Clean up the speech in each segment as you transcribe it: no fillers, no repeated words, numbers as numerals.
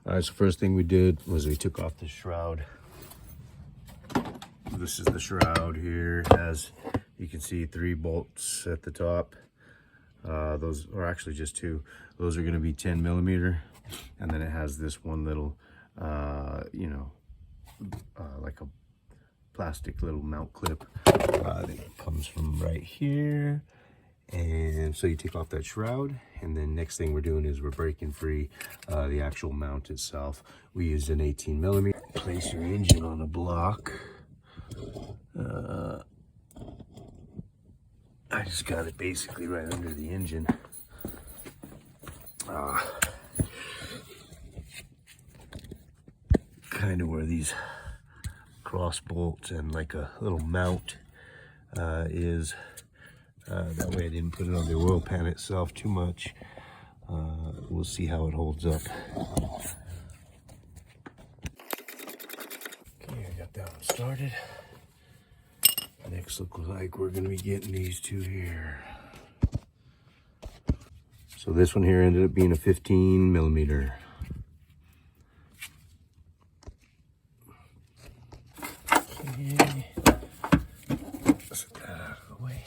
All right, so first thing we did was we took off the shroud. This is the shroud here. It has, you can see 3 bolts at the top. Those are actually just 2. Those are going to be 10 millimeter. And then it has this one little, like a plastic little mount clip that comes from right here. And so you take off that shroud, and then next thing we're doing is we're breaking free the actual mount itself. We used an 18 millimeter. Place your engine on a block. I just got it basically right under the engine. Kind of where these cross bolts and like a little mount is. That way I didn't put it on the oil pan itself too much. We'll see how it holds up. Okay, I got that one started. Next looks like we're gonna be getting these 2 here. So this one here ended up being a 15 millimeter. Okay. Set that out of the way.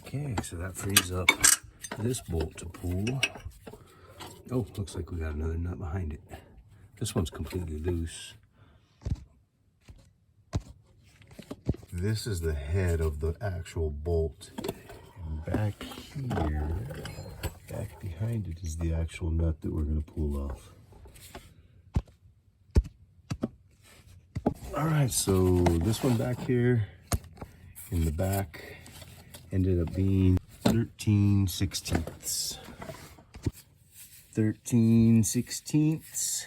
Okay, so that frees up this bolt to pull. Oh, looks like we got another nut behind it. This one's completely loose. This is the head of the actual bolt. And back here, back behind it is the actual nut that we're going to pull off. All right, so this one back here in the back ended up being 13/16. 13/16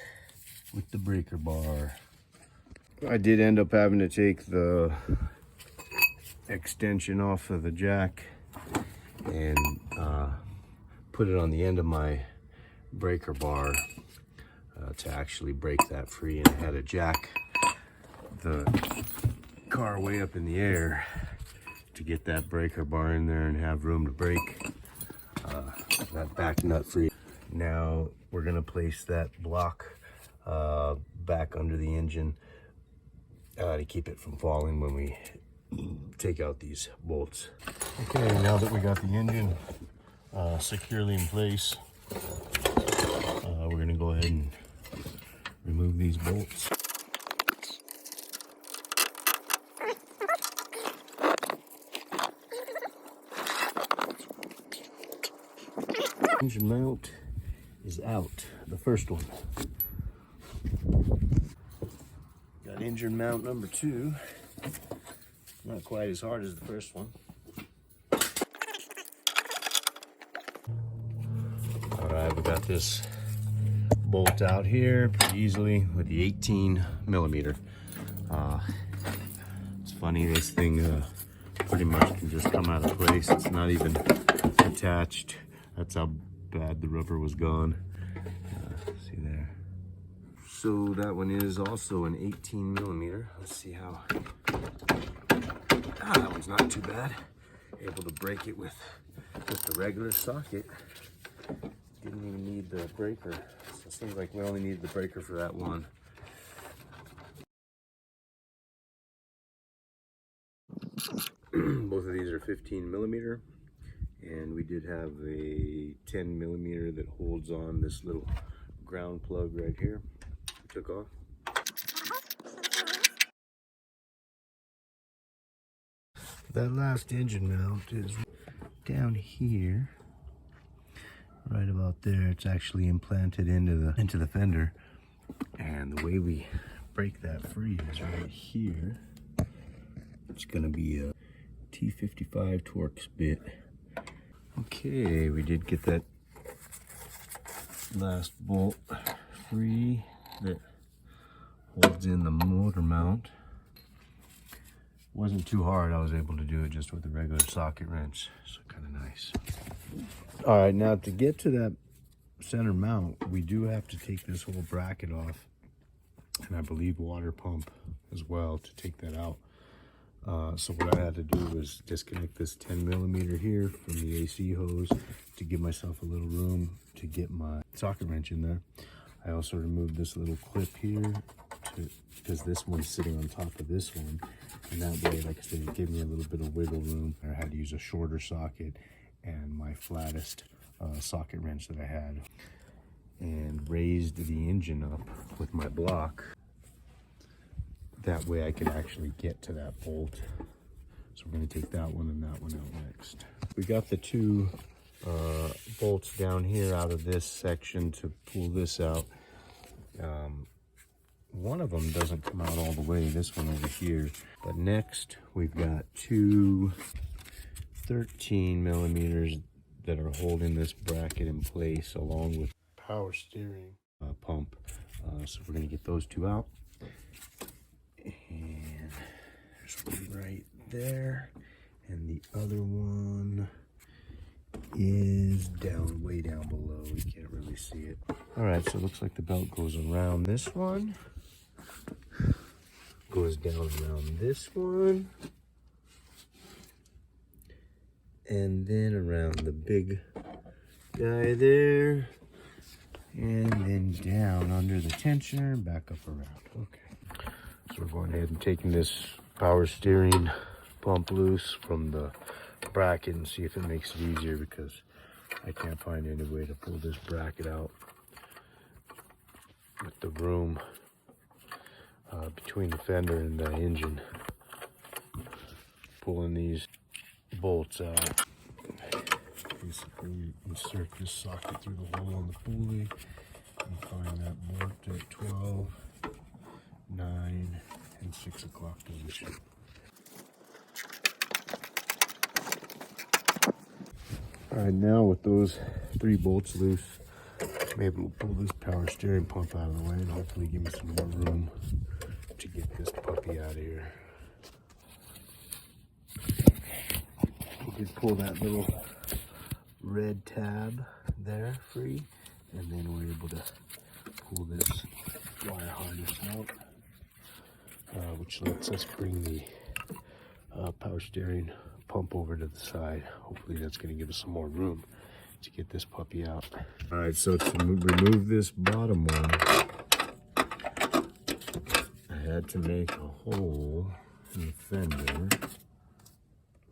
with the breaker bar. I did end up having to take the extension off of the jack and put it on the end of my breaker bar to actually break that free, and I had to jack the car way up in the air to get that breaker bar in there and have room to break that back nut free. Now we're gonna place that block back under the engine to keep it from falling when we take out these bolts. Okay, now that we got the engine securely in place, we're gonna go ahead and remove these bolts. Engine mount is out, the first one. Got engine mount number 2. Not quite as hard as the first one. All right, we got this bolt out here pretty easily with the 18 millimeter. It's funny, this thing pretty much can just come out of place. It's not even attached. That's how bad the rubber was gone. See there. So that one is also an 18 millimeter. Let's see how. That one's not too bad. Able to break it with the regular socket. Didn't even need the breaker. So it seems like we only needed the breaker for that one. Both of these are 15 millimeter. And we did have a 10 millimeter that holds on this little ground plug right here. We took off. That last engine mount is down here, right about there. It's actually implanted into the fender, and the way we break that free is right here. It's gonna be a T55 Torx bit. Okay, we did get that last bolt free that holds in the motor mount. Wasn't too hard. I was able to do it just with a regular socket wrench, so kind of nice. All right, now to get to that center mount, we do have to take this whole bracket off, and I believe water pump as well to take that out. So what I had to do was disconnect this 10 millimeter here from the AC hose to give myself a little room to get my socket wrench in there. I also removed this little clip here because this one's sitting on top of this one, and that way, like I said, it gave me a little bit of wiggle room. I had to use a shorter socket and my flattest socket wrench that I had, and raised the engine up with my block. That way I could actually get to that bolt. So we're going to take that one and that one out next. We got the two bolts down here out of this section to pull this out. One of them doesn't come out all the way, this one over here. But next we've got two 13 millimeters that are holding this bracket in place, along with power steering pump. So we're going to get those two out. And there's one right there, and the other one is down, way down below. We can't really see it. All right, so it looks like the belt goes around this one, goes down around this one, and then around the big guy there, and then down under the tensioner and back up around. Okay, so we're going ahead and taking this power steering pump loose from the bracket and see if it makes it easier, because I can't find any way to pull this bracket out with the room between the fender and the engine. Pulling these bolts out. Basically insert this socket through the hole on the pulley and find that bolt at 12, 9, and 6 o'clock position. All right, now with those 3 bolts loose, I'm able to pull this power steering pump out of the way and hopefully give me some more room to get this puppy out of here. We did pull that little red tab there free, and then we're able to pull this wire harness out, which lets us bring the power steering pump over to the side. Hopefully that's going to give us some more room to get this puppy out. All right, so to remove this bottom one, I had to make a hole in the fender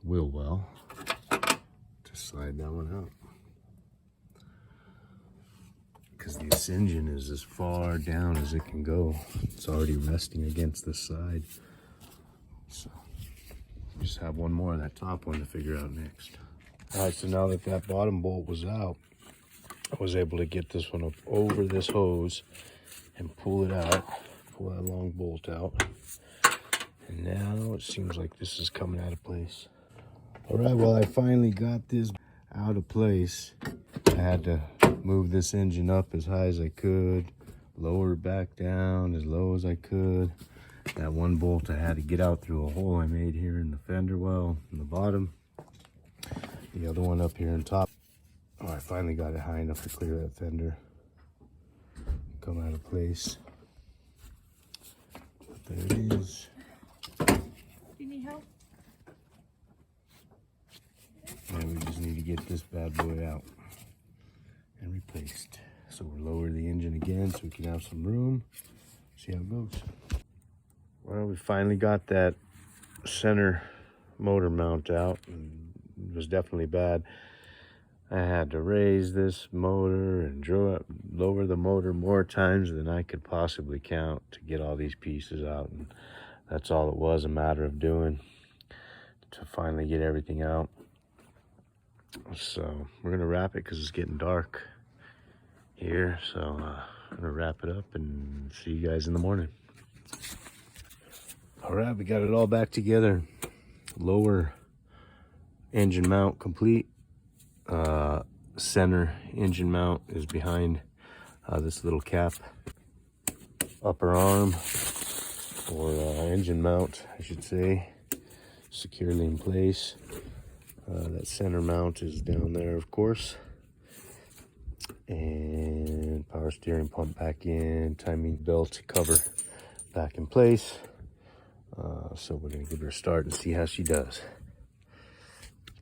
wheel well to slide that one out, because this engine is as far down as it can go. It's already resting against the side, so just have one more of that top one to figure out next. All right, so now that that bottom bolt was out, I was able to get this one up over this hose and pull it out, pull that long bolt out. And now it seems like this is coming out of place. All right, well, I finally got this out of place. I had to move this engine up as high as I could, lower it back down as low as I could. That one bolt I had to get out through a hole I made here in the fender well in the bottom. The other one up here on top. Oh, I finally got it high enough to clear that fender, come out of place. But there it is. Do you need help? And we just need to get this bad boy out and replaced. So we'll lower the engine again so we can have some room. See how it goes. Well, we finally got that center motor mount out. It was definitely bad. I had to raise this motor and lower the motor more times than I could possibly count to get all these pieces out. And that's all it was, a matter of doing to finally get everything out. So we're gonna wrap it because it's getting dark here. So I'm gonna wrap it up and see you guys in the morning. All right, we got it all back together. Lower engine mount complete. Center engine mount is behind this little cap. Upper arm, or engine mount, I should say, securely in place. That center mount is down there, of course. And power steering pump back in, timing belt cover back in place. So we're gonna give her a start and see how she does.